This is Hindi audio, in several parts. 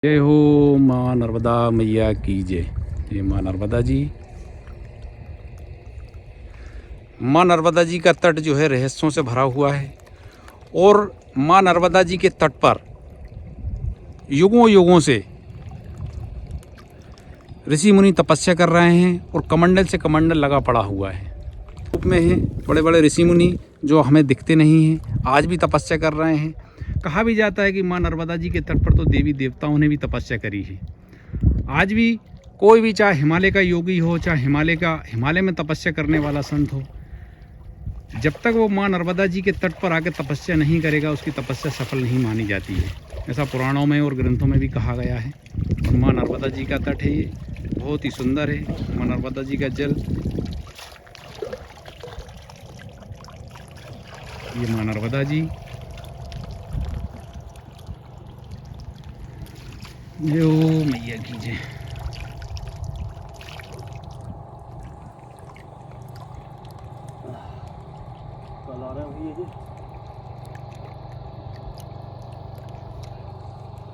जय हो माँ नर्मदा मैया की जय। जय माँ नर्मदा जी। माँ नर्मदा जी का तट जो है रहस्यों से भरा हुआ है और माँ नर्मदा जी के तट पर युगों युगों से ऋषि मुनि तपस्या कर रहे हैं और कमंडल से कमंडल लगा पड़ा हुआ है। रूप में हैं बड़े बड़े ऋषि मुनि जो हमें दिखते नहीं हैं, आज भी तपस्या कर रहे हैं। कहा भी जाता है कि माँ नर्मदा जी के तट पर तो देवी देवताओं ने भी तपस्या करी है। आज भी कोई भी, चाहे हिमालय का योगी हो, चाहे हिमालय में तपस्या करने वाला संत हो, जब तक वो माँ नर्मदा जी के तट पर आकर तपस्या नहीं करेगा उसकी तपस्या सफल नहीं मानी जाती है। ऐसा पुराणों में और ग्रंथों में भी कहा गया है। और माँ नर्मदा जी का तट है, ये बहुत ही सुंदर है। माँ नर्मदा जी का जल, ये माँ नर्मदा जी। जय हो मैया की जय।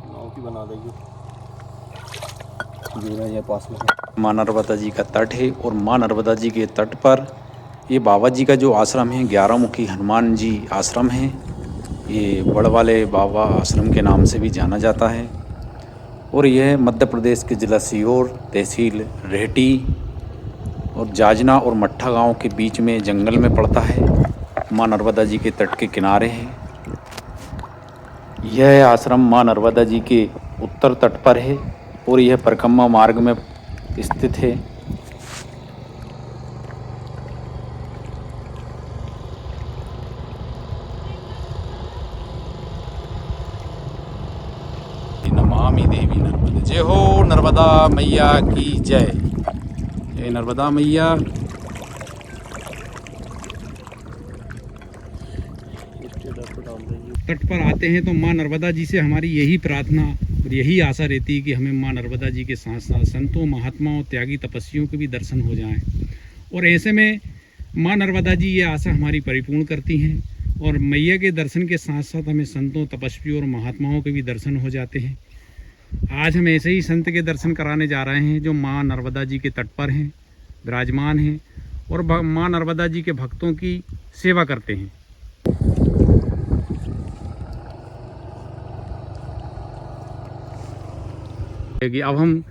नाव की बना देगी पास में। माँ नर्मदा जी का तट है और माँ नर्मदा जी के तट पर ये बाबा जी का जो आश्रम है, 11 मुखी हनुमान जी आश्रम है। ये बड़ वाले बाबा आश्रम के नाम से भी जाना जाता है और यह मध्य प्रदेश के जिला सीहोर, तहसील रेहटी और जाजना और मट्ठा गांव के बीच में जंगल में पड़ता है। माँ नर्मदा जी के तट के किनारे है। यह आश्रम माँ नर्मदा जी के उत्तर तट पर है और यह परिक्रमा मार्ग में स्थित है। नमामि देवी नर्मदे। जय हो नर्मदा मैया की जय। जय नर्मदा मैया। तट पर आते हैं तो माँ नर्मदा जी से हमारी यही प्रार्थना और यही आशा रहती है कि हमें माँ नर्मदा जी के साथ साथ संतों, महात्माओं, त्यागी, तपस्वियों के भी दर्शन हो जाएं। और ऐसे में माँ नर्मदा जी ये आशा हमारी परिपूर्ण करती हैं और मैया के दर्शन के साथ साथ हमें संतों, तपस्वियों और महात्माओं के भी दर्शन हो जाते हैं। आज हम ऐसे ही संत के दर्शन कराने जा रहे हैं जो माँ नर्मदा जी के तट पर हैं, विराजमान हैं और माँ नर्मदा जी के भक्तों की सेवा करते हैं। कि अब हम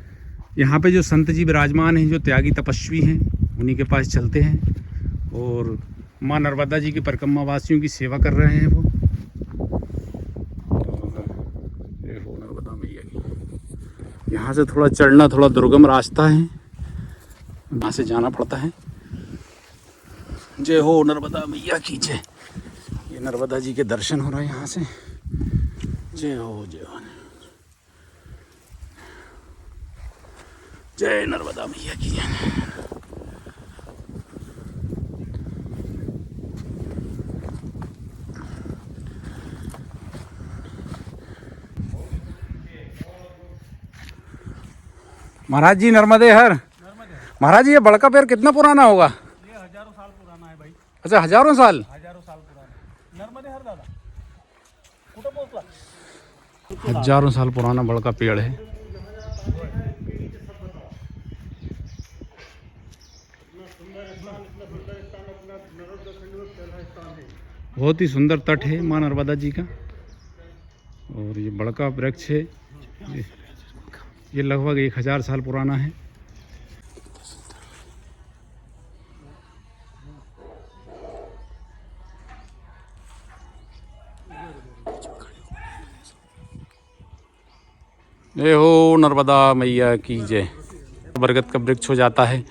यहाँ पे जो संत जी विराजमान हैं, जो त्यागी तपस्वी हैं, उन्हीं के पास चलते हैं और माँ नर्मदा जी की परिक्रमा वासियों की सेवा कर रहे हैं वो। जय हो नर्मदा मैया की। यहाँ से थोड़ा चढ़ना थोड़ा दुर्गम रास्ता है, वहाँ से जाना पड़ता है। जय हो नर्मदा मैया की जय। ये नर्मदा जी के दर्शन हो रहे हैं यहाँ से। जय हो जय हो। जय नर्मदा मैया की जय। महाराज जी नर्मदे हर। महाराज जी ये बड़का पेड़ कितना पुराना होगा? ये हजारों साल पुराना है भाई। अच्छा, हजारों साल पुराना नर्मदे हर दादा कुठं पोहोचला? हजारों साल पुराना बड़का पेड़ है। बहुत ही सुंदर तट है माँ नर्मदा जी का और ये बड़का वृक्ष है। ये लगभग 1000 साल पुराना है। जय हो नर्मदा मैया की जय। बरगद का वृक्ष हो जाता है,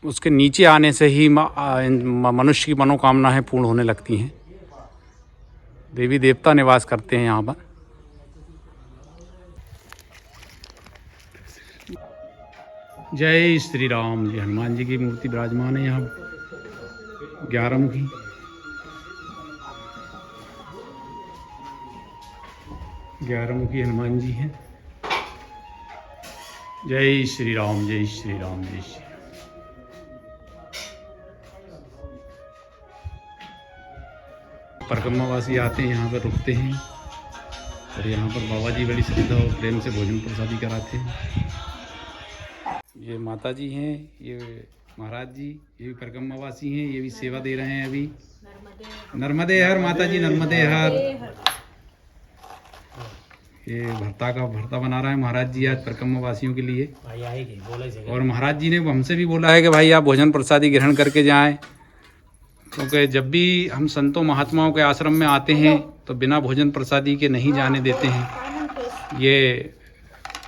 उसके नीचे आने से ही मनुष्य की मनोकामनाएं पूर्ण होने लगती हैं। देवी देवता निवास करते हैं यहाँ पर। जय श्री राम जी। हनुमान जी की मूर्ति विराजमान है यहाँ, 11 मुखी। हनुमान जी हैं। जय श्री राम, जय श्री राम, जय श्री राम। परिक्रमावासी आते हैं यहाँ पर, रुकते हैं और यहाँ पर बाबा जी बड़ी श्रद्धा और प्रेम से भोजन प्रसादी कराते हैं। ये माता जी हैं, ये महाराज जी, ये भी परिक्रमावासी हैं, ये भी सेवा दे रहे हैं अभी। नर्मदे हर माता जी, नर्मदे हर। ये भरता बना रहा है महाराज जी आज परिक्रमावासियों के लिए। और महाराज जी ने हमसे भी बोला है कि भाई आप भोजन प्रसादी ग्रहण करके जाएं, क्योंकि जब भी हम संतों महात्माओं के आश्रम में आते हैं तो बिना भोजन प्रसादी के नहीं जाने देते हैं। ये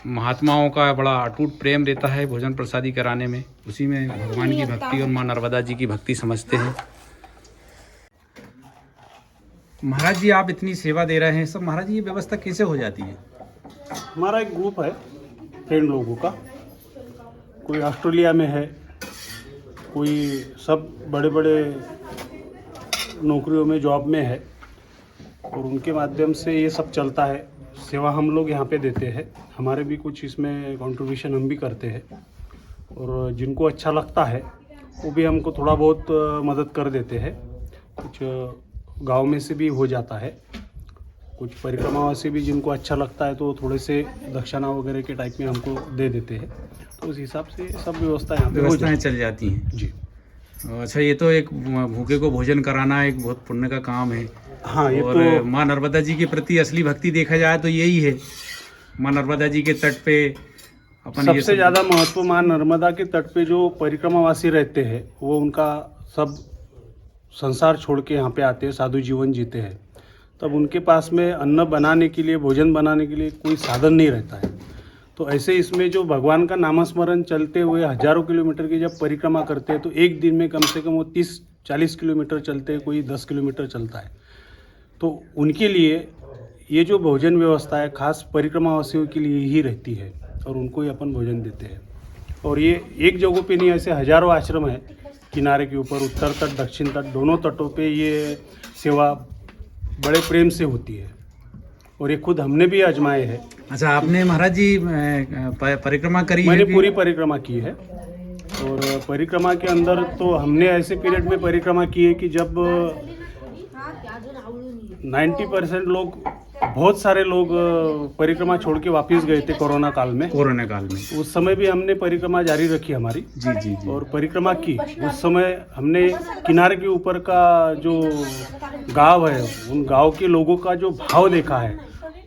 महात्माओं का बड़ा अटूट प्रेम रहता है भोजन प्रसादी कराने में, उसी में भगवान की भक्ति और माँ नर्मदा जी की भक्ति समझते हैं। महाराज जी आप इतनी सेवा दे रहे हैं सब, महाराज जी ये व्यवस्था कैसे हो जाती है? हमारा एक ग्रुप है फ्रेंड लोगों का, कोई ऑस्ट्रेलिया में है, कोई सब बड़े बड़े नौकरियों में जॉब में है, और उनके माध्यम से ये सब चलता है। सेवा हम लोग यहाँ पे देते हैं, हमारे भी कुछ इसमें कंट्रीब्यूशन हम भी करते हैं, और जिनको अच्छा लगता है वो भी हमको थोड़ा बहुत मदद कर देते हैं। कुछ गांव में से भी हो जाता है, कुछ परिक्रमावासी भी जिनको अच्छा लगता है तो थोड़े से दक्षिणा वगैरह के टाइप में हमको दे देते हैं। तो उस हिसाब से सब व्यवस्था यहाँ पे व्यवस्थाएं चल जाती हैं जी। अच्छा, ये तो एक भूखे को भोजन कराना एक बहुत पुण्य का काम है। हाँ, ये और तो माँ नर्मदा जी के प्रति असली भक्ति देखा जाए तो यही है। माँ नर्मदा जी के तट पे अपन ये सबसे ज़्यादा महत्व माँ नर्मदा के तट पे जो परिक्रमावासी रहते हैं वो उनका सब संसार छोड़ के यहाँ पे आते हैं, साधु जीवन जीते हैं। तब उनके पास में अन्न बनाने के लिए, भोजन बनाने के लिए कोई साधन नहीं रहता है। तो ऐसे इसमें जो भगवान का नामस्मरण चलते हुए हजारों किलोमीटर की जब परिक्रमा करते हैं तो एक दिन में कम से कम वो 30-40 किलोमीटर चलते हैं, कोई 10 किलोमीटर चलता है। तो उनके लिए ये जो भोजन व्यवस्था है खास परिक्रमावासियों के लिए ही रहती है, और उनको ही अपन भोजन देते हैं। और ये एक जगह पे नहीं, ऐसे हजारों आश्रम है किनारे के ऊपर, उत्तर तट दक्षिण तट दोनों तटों पे ये सेवा बड़े प्रेम से होती है, और ये खुद हमने भी आजमाए है। अच्छा, आपने महाराज जी परिक्रमा करी मैंने है? पूरी परिक्रमा की है, और परिक्रमा के अंदर तो हमने ऐसे पीरियड में परिक्रमा की है कि जब 90% लोग, बहुत सारे लोग परिक्रमा छोड़ के वापस गए थे कोरोना काल में। उस समय भी हमने परिक्रमा जारी रखी हमारी। जी। और परिक्रमा की उस समय हमने किनारे के ऊपर का जो गांव है, उन गांव के लोगों का जो भाव देखा है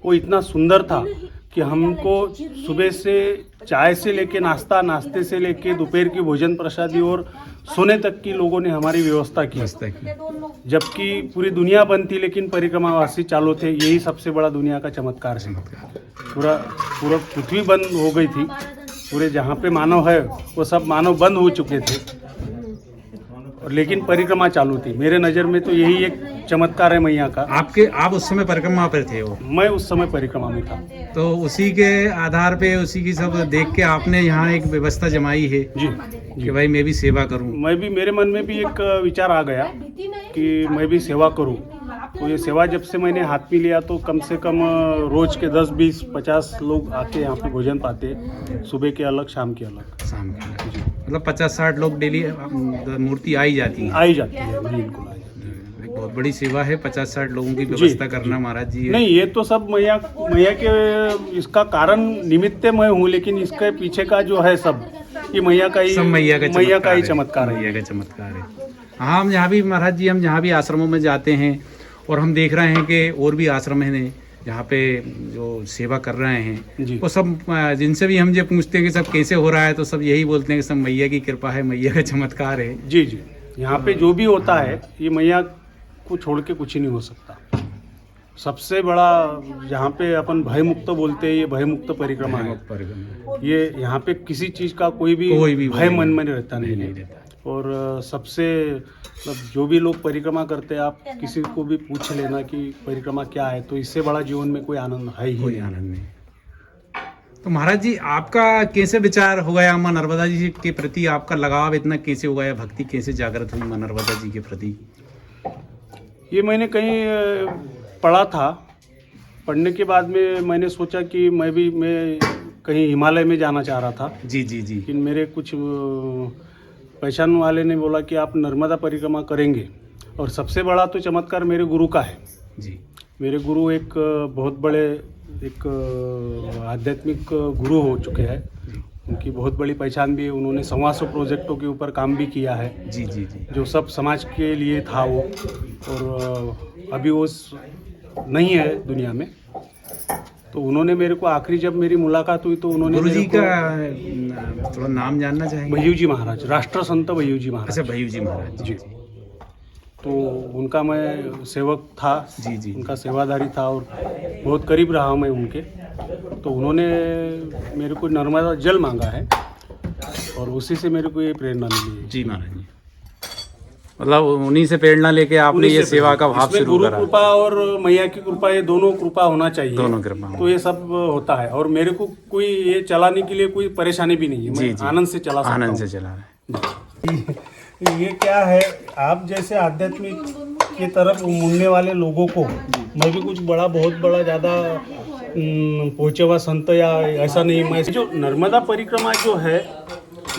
वो इतना सुंदर था कि हमको सुबह से चाय से लेके नाश्ता, नाश्ते से लेके दोपहर की भोजन प्रसादी और सोने तक की लोगों ने हमारी व्यवस्था की। जबकि पूरी दुनिया बंद थी लेकिन परिक्रमावासी चालू थे, यही सबसे बड़ा दुनिया का चमत्कार है। पूरा पृथ्वी बंद हो गई थी, पूरे जहाँ पे मानव है वो सब मानव बंद हो चुके थे, और लेकिन परिक्रमा चालू थी। मेरे नज़र में तो यही एक चमत्कार है मैया का। आप उस समय परिक्रमा पर थे? वो मैं उस समय परिक्रमा में था। तो उसी के आधार पे, उसी की सब देख के आपने यहाँ एक व्यवस्था जमाई है जी कि भाई मैं भी सेवा करूँ। मेरे मन में भी एक विचार आ गया कि मैं भी सेवा करूं। तो ये सेवा जब से मैंने हाथ में लिया तो कम से कम रोज के 10, 20, 50 लोग आके यहाँ पे भोजन पाते, सुबह के अलग, शाम के अलग। शाम के जी, मतलब 50-60 लोग डेली मूर्ति आई जाती है? बिल्कुल आई जाती है। बहुत बड़ी सेवा है 50-60 लोगों की व्यवस्था करना महाराज जी। नहीं, ये तो सब मैया के इसका कारण निमित्त मैं हूँ, लेकिन इसके पीछे का जो है सब ये मैया का ही चमत्कार है। हाँ, हम यहाँ भी महाराज जी, हम जहाँ भी आश्रमों में जाते हैं और हम देख रहे हैं कि और भी आश्रम हैं जहाँ पे जो सेवा कर रहे हैं वो सब, जिनसे भी हम ये पूछते हैं कि सब कैसे हो रहा है तो सब यही बोलते हैं कि सब मैया की कृपा है, मैया का चमत्कार है। जी, यहाँ पे जो भी होता है ये मैया को छोड़ के कुछ ही नहीं हो सकता। सबसे बड़ा जहाँ पे अपन भय मुक्त बोलते हैं, ये भय मुक्त परिक्रमा है। ये यहाँ पे किसी चीज़ का कोई भी भय मन में रहता नहीं है। और सबसे जो भी लोग परिक्रमा करते हैं, आप किसी को भी पूछ लेना कि परिक्रमा क्या है, तो इससे बड़ा जीवन में कोई आनंद है ही कोई आनंद नहीं। तो महाराज जी, आपका कैसे विचार हो गया माँ नर्मदा जी के प्रति? आपका लगाव इतना कैसे हो गया, भक्ति कैसे जागृत हुई माँ नर्मदा जी के प्रति? ये मैंने कहीं पढ़ा था, पढ़ने के बाद में मैंने सोचा कि मैं कहीं हिमालय में जाना चाह रहा था। जी। लेकिन मेरे कुछ पहचान वाले ने बोला कि आप नर्मदा परिक्रमा करेंगे, और सबसे बड़ा तो चमत्कार मेरे गुरु का है जी, मेरे गुरु एक बहुत बड़े एक आध्यात्मिक गुरु हो चुके हैं। उनकी बहुत बड़ी पहचान भी है। उन्होंने 125 प्रोजेक्टों के ऊपर काम भी किया है, जी जी जी। जो सब समाज के लिए था वो। और अभी वो नहीं है दुनिया में। तो उन्होंने मेरे को आखिरी जब मेरी मुलाकात हुई तो उन्होंने गुरु जी मेरे को का थोड़ा नाम जानना चाहेंगे? भैयू जी महाराज, राष्ट्र संत भैयू जी महाराज। अच्छा, भैयू जी महाराज जी। तो उनका मैं सेवक था, जी जी। उनका सेवादारी था और बहुत करीब रहा मैं उनके। तो उन्होंने मेरे को नर्मदा जल मांगा है और उसी से मेरे को ये प्रेरणा मिली है। जी महाराज जी। मतलब उन्हीं से प्रेरणा लेके आपने उन्हीं ये से सेवा का भाव इसमें शुरू गुरु करा? कृपा और मैया की कृपा, ये दोनों कृपा होना चाहिए। दोनों कृपा तो ये सब होता है। और मेरे को कोई ये चलाने के लिए कोई परेशानी भी नहीं है। जी मैं जी। आनंद से चला सकता हूँ। आनंद से चला रहे हैं। ये क्या है, आप जैसे आध्यात्मिक की तरफ मुड़ने वाले लोगों को, मैं भी कुछ बहुत बड़ा ज़्यादा पहुँचे हुआ संत या ऐसा नहीं। मैं जो नर्मदा परिक्रमा जो है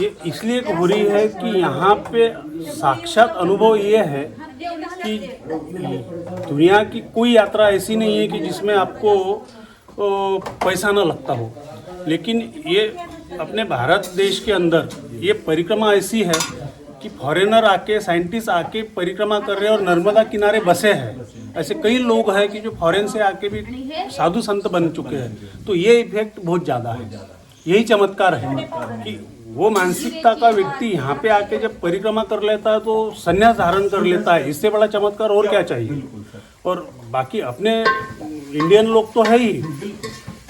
ये इसलिए हो रही है कि यहाँ पे साक्षात अनुभव ये है कि दुनिया की कोई यात्रा ऐसी नहीं है कि जिसमें आपको पैसा ना लगता हो। लेकिन ये अपने भारत देश के अंदर ये परिक्रमा ऐसी है कि फॉरेनर आके, साइंटिस्ट आके परिक्रमा कर रहे हैं और नर्मदा किनारे बसे हैं। ऐसे कई लोग हैं कि जो फॉरेन से आके भी साधु संत बन चुके हैं। तो ये इफेक्ट बहुत ज़्यादा है। यही चमत्कार है कि वो मानसिकता का व्यक्ति यहाँ पे आके जब परिक्रमा कर लेता है तो संन्यास धारण कर लेता है। इससे बड़ा चमत्कार और क्या चाहिए। और बाकी अपने इंडियन लोग तो है ही,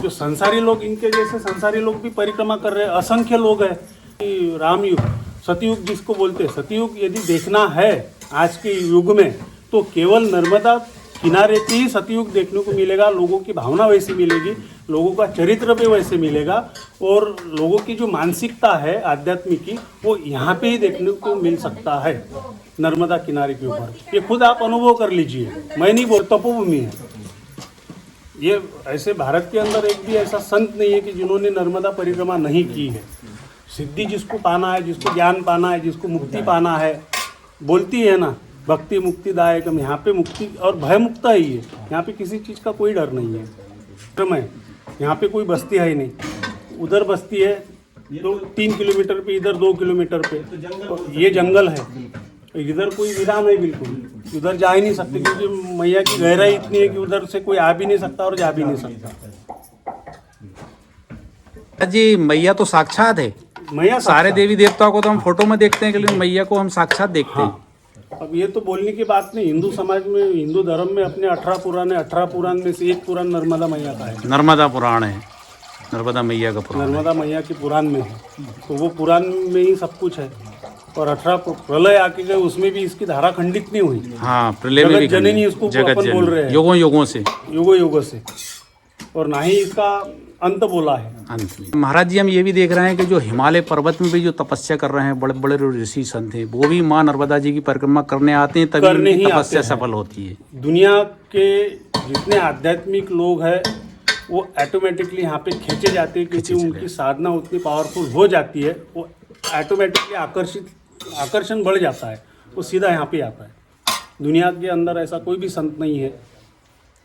जो संसारी लोग, इनके जैसे संसारी लोग भी परिक्रमा कर रहे हैं। असंख्य लोग हैं कि रामयुग, सतयुग जिसको बोलते हैं, सतयुग यदि देखना है आज के युग में तो केवल नर्मदा किनारे पे ही सतयुग देखने को मिलेगा। लोगों की भावना वैसी मिलेगी, लोगों का चरित्र भी वैसे मिलेगा और लोगों की जो मानसिकता है आध्यात्मिक की, वो यहाँ पे ही देखने को मिल सकता है, नर्मदा किनारे के ऊपर। ये खुद आप अनुभव कर लीजिए। मैं नहीं बोल, तपोभूमि है ये। ऐसे भारत के अंदर एक भी ऐसा संत नहीं है कि जिन्होंने नर्मदा परिक्रमा नहीं की है। सिद्धि जिसको पाना है, जिसको ज्ञान पाना है, जिसको मुक्ति पाना है, बोलती है ना भक्ति मुक्तिदायकम। यहाँ पे मुक्ति और भय मुक्त ही है। यहाँ पे किसी चीज़ का कोई डर नहीं है। मैं यहाँ पे कोई बस्ती है ही नहीं। उधर बस्ती है 3 किलोमीटर पे, इधर 2 किलोमीटर पे। तो ये जंगल है। इधर कोई विराम है बिल्कुल। उधर जा ही नहीं सकते क्योंकि मैया की गहराई इतनी है कि उधर से कोई आ भी नहीं सकता और जा भी नहीं सकता। जी, मैया तो साक्षात है। मैया सारे देवी देवताओं को तो हम फोटो में देखते हैं, लेकिन मैया को हम साक्षात देखते हैं। अब ये तो बोलने की बात नहीं। हिंदू समाज में, हिंदू धर्म में अपने 18 पुराण है। 18 पुराण में से एक पुराण नर्मदा मैया का है। नर्मदा पुराण है, नर्मदा मैया का पुराण। नर्मदा मैया के पुराण में है। तो वो पुराण में ही सब कुछ है। और 18 प्रलय आके गए, उसमें भी इसकी धारा खंडित नहीं हुई। हाँ, प्रलय में भी जगत जननी इसको अपन बोल रहे हैं, युगों युगों से, युगों से। और ना ही इसका अंत बोला है। अंत में महाराज जी हम ये भी देख रहे हैं कि जो हिमालय पर्वत में भी जो तपस्या कर रहे हैं बड़े बड़े ऋषि संत हैं, वो भी माँ नर्मदा जी की परिक्रमा करने आते हैं, तभी उनकी तपस्या सफल होती है। दुनिया के जितने आध्यात्मिक लोग हैं वो ऑटोमेटिकली यहाँ पे खींचे जाते हैं क्योंकि उनकी साधना उतनी पावरफुल हो जाती है। वो ऑटोमेटिकली आकर्षण बढ़ जाता है, वो सीधा यहाँ पे आता है। दुनिया के अंदर ऐसा कोई भी संत नहीं है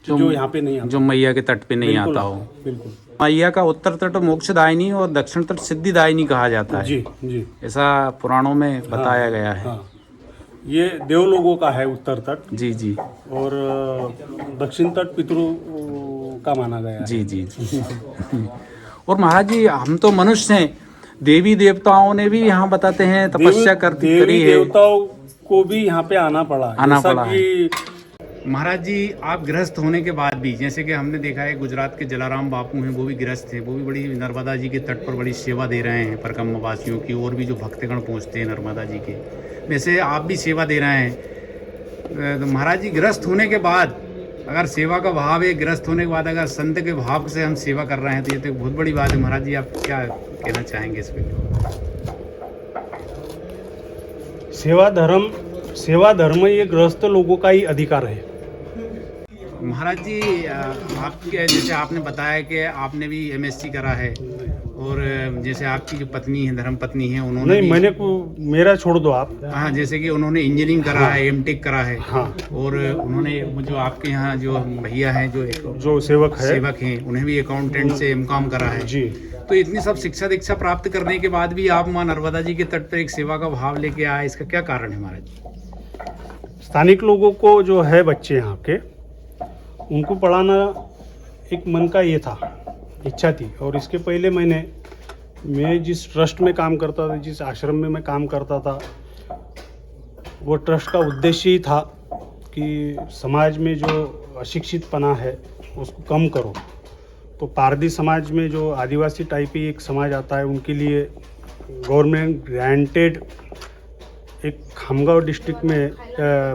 जो यहाँ पे नहीं आता, जो मैया के तट पे नहीं आता हो। बिल्कुल। मैया का उत्तर तट मोक्षदायिनी और दक्षिण तट सिद्धिदायिनी कहा जाता है। जी जी, ऐसा पुराणों में बताया गया है। हाँ। ये देव लोगों का है उत्तर तट। जी जी। और दक्षिण तट पितरों का माना गया है। जी जी। और महाराज जी हम तो मनुष्य हैं, देवी देवताओं ने भी यहाँ बताते हैं तपस्या करी है। देवी देवताओं को भी यहाँ पे आना पड़ा है। महाराज जी आप गृहस्थ होने के बाद भी, जैसे कि हमने देखा है गुजरात के जलाराम बापू हैं, वो भी गृहस्थ थे, वो भी बड़ी नर्मदा जी के तट पर बड़ी सेवा दे रहे हैं परिक्रमा वासियों की, और भी जो भक्तगण पहुँचते हैं नर्मदा जी के, वैसे आप भी सेवा दे रहे हैं। तो महाराज जी गृहस्थ होने के बाद अगर सेवा का भाव है, गृहस्थ होने के बाद अगर संत के भाव से हम सेवा कर रहे हैं तो ये तो बहुत बड़ी बात है। महाराज जी आप क्या कहना चाहेंगे इस पर? सेवा धर्म ये गृहस्थ लोगों का ही अधिकार है। महाराज जी आपके जैसे आपने बताया कि आपने भी एमएससी करा है और जैसे आपकी जो पत्नी है धर्म पत्नी है उन्होंने नहीं, मैंने को मेरा छोड़ दो आप। हाँ जैसे कि उन्होंने इंजीनियरिंग करा है एमटेक करा है हाँ। और उन्होंने जो आपके यहाँ जो भैया हैं जो सेवक हैं उन्हें भी अकाउंटेंट से एमकॉम करा है जी। तो इतनी सब शिक्षा दीक्षा प्राप्त करने के बाद भी आप माँ नर्मदा जी के तट पर एक सेवा का भाव लेके आए, इसका क्या कारण है महाराज जी? स्थानिक लोगों को जो है बच्चे यहाँ के, उनको पढ़ाना एक मन का ये था, इच्छा थी। और इसके पहले मैं जिस ट्रस्ट में काम करता था, जिस आश्रम में मैं काम करता था, वो ट्रस्ट का उद्देश्य ही था कि समाज में जो अशिक्षितपना है उसको कम करो। तो पारदी समाज में जो आदिवासी टाइप ही एक समाज आता है, उनके लिए गवर्नमेंट ग्रांटेड एक खामगांव डिस्ट्रिक्ट में,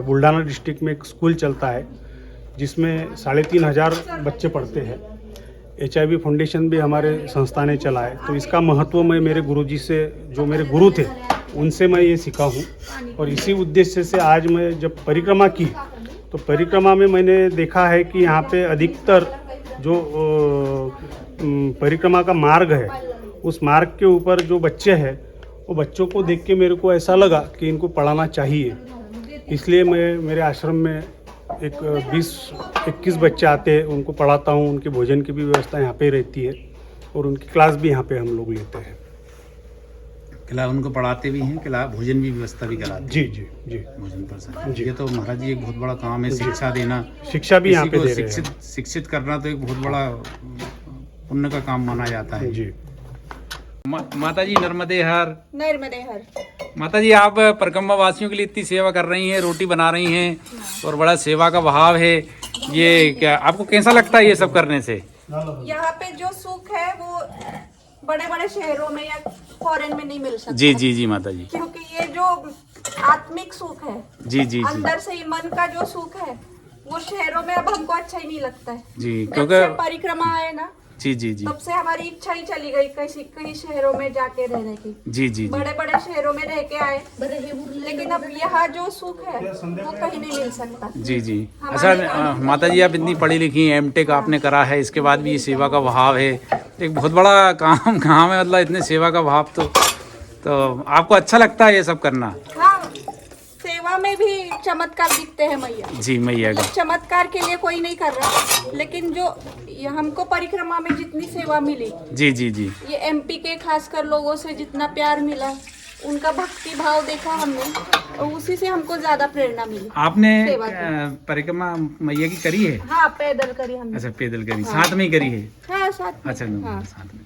बुल्ढाना डिस्ट्रिक्ट में एक स्कूल चलता है जिसमें 3,500 बच्चे पढ़ते हैं। HIV फाउंडेशन भी हमारे संस्था ने चलाए। तो इसका महत्व मैं मेरे गुरुजी से, जो मेरे गुरु थे, उनसे मैं ये सीखा हूँ। और इसी उद्देश्य से आज मैं जब परिक्रमा की तो परिक्रमा में मैंने देखा है कि यहाँ पे अधिकतर जो परिक्रमा का मार्ग है, उस मार्ग के ऊपर जो बच्चे हैं, वो बच्चों को देख के मेरे को ऐसा लगा कि इनको पढ़ाना चाहिए। इसलिए मैं मेरे आश्रम में एक 20-21 बच्चे आते हैं, उनको पढ़ाता हूँ। उनके भोजन की भी व्यवस्था यहाँ पे रहती है और उनकी क्लास भी यहाँ पे हम लोग लेते हैं। उनको पढ़ाते भी हैं, भोजन भी व्यवस्था भी कराते हैं। जी जी जी। भोजन प्रसाद, ये तो महाराज जी एक बहुत बड़ा काम है, शिक्षा देना, शिक्षा भी यहाँ पे दे रहे हैं। शिक्षित करना तो एक बहुत बड़ा पुण्य का काम माना जाता है जी। माता जी नर्मदे हर। माता जी आप परिक्रमा वासियों के लिए इतनी सेवा कर रही हैं, रोटी बना रही हैं और बड़ा सेवा का भाव है, ये क्या आपको कैसा लगता है ये सब करने से? यहाँ पे जो सुख है वो बड़े बड़े शहरों में या फॉरेन में नहीं मिल सकता। जी जी जी माता जी, क्योंकि ये जो आत्मिक सुख है, जी जी जी, अंदर से ही मन का जो सुख है, वो शहरों में अब हमको अच्छा ही नहीं लगता है जी, जब क्योंकि से परिक्रमा है ना, जी जी जी, तब से हमारी इच्छा ही चली गई कई शहरों में जाके रहने की। जी जी जी, बड़े बड़े शहरों में रह के आए, लेकिन अब यहाँ जो सुख है वो कहीं नहीं मिल सकता। जी जी। अच्छा माता जी आप इतनी पढ़ी लिखी हैं, एमटेक आपने करा है, इसके बाद भी ये सेवा का भाव है, एक बहुत बड़ा काम है, मतलब इतने सेवा का भाव तो आपको अच्छा लगता है ये सब करना? हाँ, सेवा में भी चमत्कार दिखते हैं मैया जी। मैया का चमत्कार के लिए कोई नहीं कर रहा, लेकिन जो हमको परिक्रमा में जितनी सेवा मिली, जी जी जी, ये MP के खासकर लोगों से जितना प्यार मिला, उनका भक्ति भाव देखा हमने, और उसी से हमको ज्यादा प्रेरणा मिली। आपने सेवा परिक्रमा मैया की करी है? हाँ, पैदल करी हमने। अच्छा पैदल करी, साथ में ही करी है? हाँ, साथ में। अच्छा हाँ। साथ में,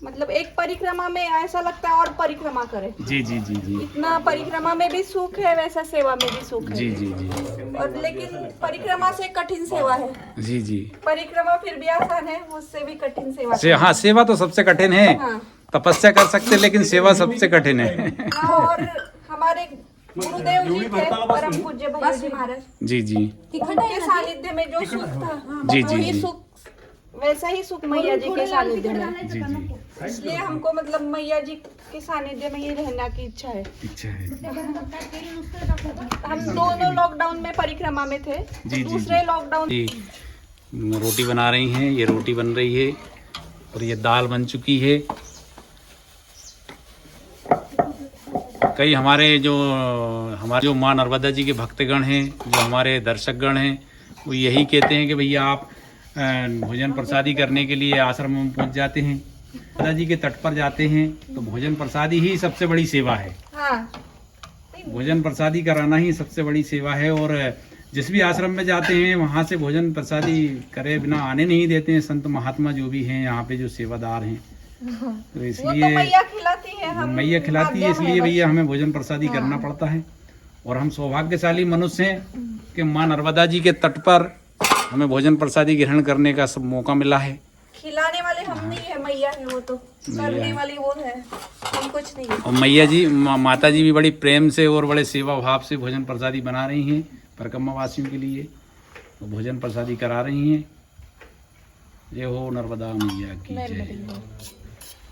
मतलब एक परिक्रमा में ऐसा लगता है और परिक्रमा करे। जी जी जी जी, इतना परिक्रमा में भी सुख है, वैसा सेवा में भी सुख है। जी जी जी, और लेकिन परिक्रमा से कठिन सेवा है। जी जी, परिक्रमा फिर भी आसान है, उससे भी कठिन सेवा हाँ सेवा तो सबसे कठिन है। हाँ। तपस्या कर सकते लेकिन सेवा सबसे कठिन है। और हमारे गुरुदेव जी थे, परम पूज्य भैया जी महाराज जी जी, उनके सानिध्य में जो सुख था, जी जी वही जी, सुख, वैसा ही सुख मैया जी के सानिध्य में। जी जी, इसलिए हमको मतलब मैया जी के सानिध्य में ही रहने की इच्छा है। इच्छा है। हम दोनों लॉकडाउन में परिक्रमा में थे, जी, जी, दूसरे लॉकडाउन जी, रोटी बना रही हैं, ये रोटी बन रही है और ये दाल बन चुकी है। कई हमारे जो माँ नर्मदा जी के भक्तगण हैं, जो हमारे दर्शकगण हैं, वो यही कहते हैं कि भैया आप भोजन प्रसादी करने के लिए आश्रम में पहुंच जाते हैं, नर्मदा जी के तट पर जाते हैं, तो भोजन प्रसादी ही सबसे बड़ी सेवा है। हाँ, भोजन प्रसादी कराना ही सबसे बड़ी सेवा है। और जिस भी आश्रम में जाते हैं वहाँ से भोजन प्रसादी करे बिना आने नहीं देते हैं संत महात्मा जो भी हैं यहाँ पे जो सेवादार हैं। तो वो इसलिए तो मैया खिलाती है, हम मैया खिलाती है, इसलिए भैया हमें भोजन प्रसादी करना पड़ता है। और हम सौभाग्यशाली मनुष्य हैं कि माँ नर्मदा जी के तट पर हमें भोजन प्रसादी ग्रहण करने का सब मौका मिला है। खिलाने वाले हम नहीं है, मैया है वो तो, करने वाली वो है, हम कुछ नहीं है। और मैया जी माता जी भी बड़ी प्रेम से और बड़े सेवा भाव से भोजन प्रसादी बना रही हैं परिक्रमा वासियों के लिए, तो भोजन प्रसादी करा रही हैं। जय हो नर्मदा मैया की जय।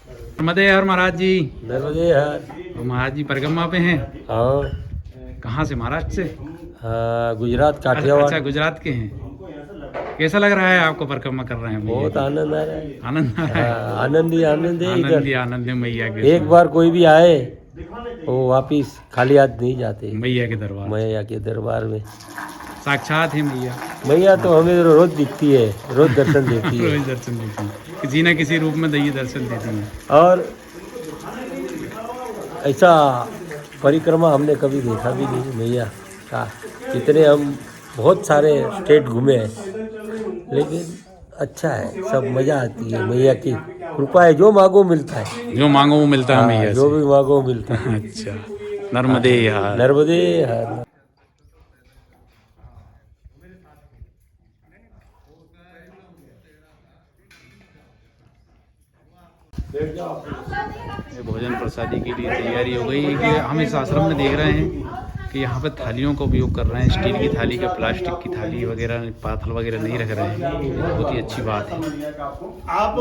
नर्मदे हर महाराज जी। नर्मदे हर। महाराज जी परिक्रमा पे हैं? हाँ, कहाँ से? महाराष्ट्र से? गुजरात काठियावाड़। अच्छा गुजरात के हैं। कैसा लग रहा है आपको परिक्रमा कर रहे हैं मैया बहुत की? आनंद आ रहा है। आनंद आ रहा है। हाँ, आनंद ही आनंद है आनंद इधर। ही आनंद है मैया के एक बार कोई भी आए वो वापिस खाली हाथ नहीं जाते। मैया के दरबार मैया के दरबार में साक्षात है मैया। मैया तो हमें रोज दिखती है, रोज दर्शन देती है। रोज दर्शन देती है, किसी न किसी रूप में दैवीय दर्शन देती है। और ऐसा परिक्रमा हमने कभी देखा भी नहीं मैया का। इतने हम बहुत सारे स्टेट घूमे हैं, लेकिन अच्छा है, सब मजा आती है। मैया की कृपा है, जो मांगो मिलता है। जो मांगो वो मिलता है मैया जो से। भी मांगो मिलता है। अच्छा, नर्मदे यार। नर्मदे हर। ये भोजन प्रसादी के लिए तैयारी हो गई है कि हम इस आश्रम में देख रहे हैं कि यहाँ पे थालियों का उपयोग कर रहे हैं। स्टील की थाली का, प्लास्टिक की थाली वगैरह, पाथल वगैरह नहीं रख रहे हैं। ये बहुत ही अच्छी बात है। आप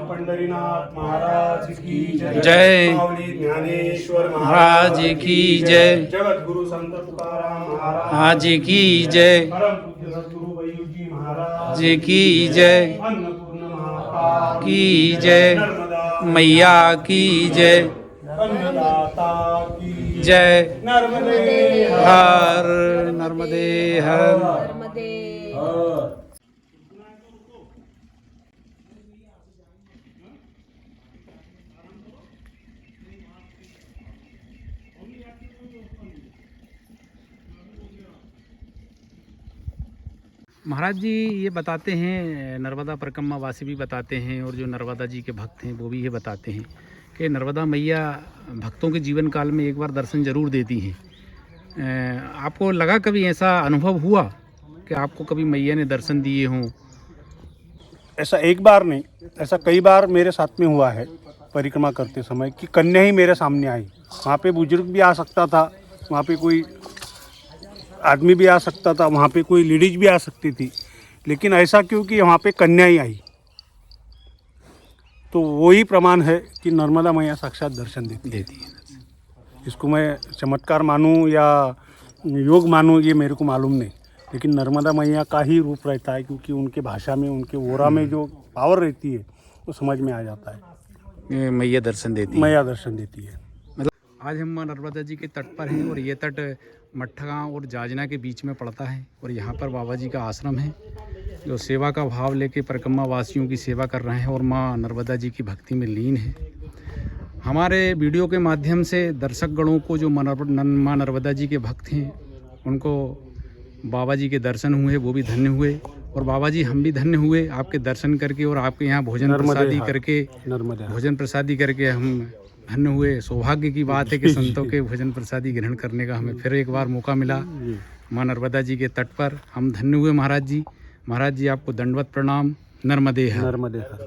पंढरीनाथ महाराज की जय। माऊली ज्ञानेश्वर महाराज की जय। जगत गुरु संत तुकाराम महाराज आज की जय। परम पूज्य सद्गुरु वैयुजी महाराज जी की जय। अन्नपूर्ण महाकाल की जय। नर्मदा मैया की जय। अन्नदाता की जय। नर्मदे हर नर्मदे हर। नर्मदे। महाराज जी ये बताते हैं, नर्मदा परिक्रमा वासी भी बताते हैं और जो नर्मदा जी के भक्त हैं वो भी ये बताते हैं कि नर्मदा मैया भक्तों के जीवन काल में एक बार दर्शन जरूर देती हैं। आपको लगा कभी ऐसा अनुभव हुआ कि आपको कभी मैया ने दर्शन दिए हों? ऐसा एक बार नहीं, ऐसा कई बार मेरे साथ में हुआ है परिक्रमा करते समय कि कन्या ही मेरे सामने आई। वहाँ पे बुजुर्ग भी आ सकता था, वहाँ पे कोई आदमी भी आ सकता था, वहाँ पे कोई लेडीज भी आ सकती थी, लेकिन ऐसा क्यों कि वहाँ पे कन्या ही आई। तो वही प्रमाण है कि नर्मदा मैया साक्षात दर्शन देती है। इसको मैं चमत्कार मानूं या योग मानूं ये मेरे को मालूम नहीं, लेकिन नर्मदा मैया का ही रूप रहता है, क्योंकि उनके भाषा में, उनके ओरा में जो पावर रहती है वो समझ में आ जाता है। मैया दर्शन देती है। मैया दर्शन देती है। आज हम माँ नर्मदा जी के तट पर हैं और ये तट मट्ठा गाँव और जाजना के बीच में पड़ता है और यहाँ पर बाबा जी का आश्रम है जो सेवा का भाव लेके परिक्रमा वासियों की सेवा कर रहे हैं और माँ नर्मदा जी की भक्ति में लीन है। हमारे वीडियो के माध्यम से दर्शकगणों को जो माँ नर्मदा जी के भक्त हैं उनको बाबा जी के दर्शन हुए, वो भी धन्य हुए और बाबा जी हम भी धन्य हुए आपके दर्शन करके और आपके यहाँ भोजन प्रसादी करके हम धन्य हुए। सौभाग्य की बात है कि संतों के भोजन प्रसादी ग्रहण करने का हमें फिर एक बार मौका मिला माँ नर्मदा जी के तट पर। हम धन्य हुए महाराज जी। महाराज जी आपको दंडवत प्रणाम। नर्मदे हर। नर्मदे हर।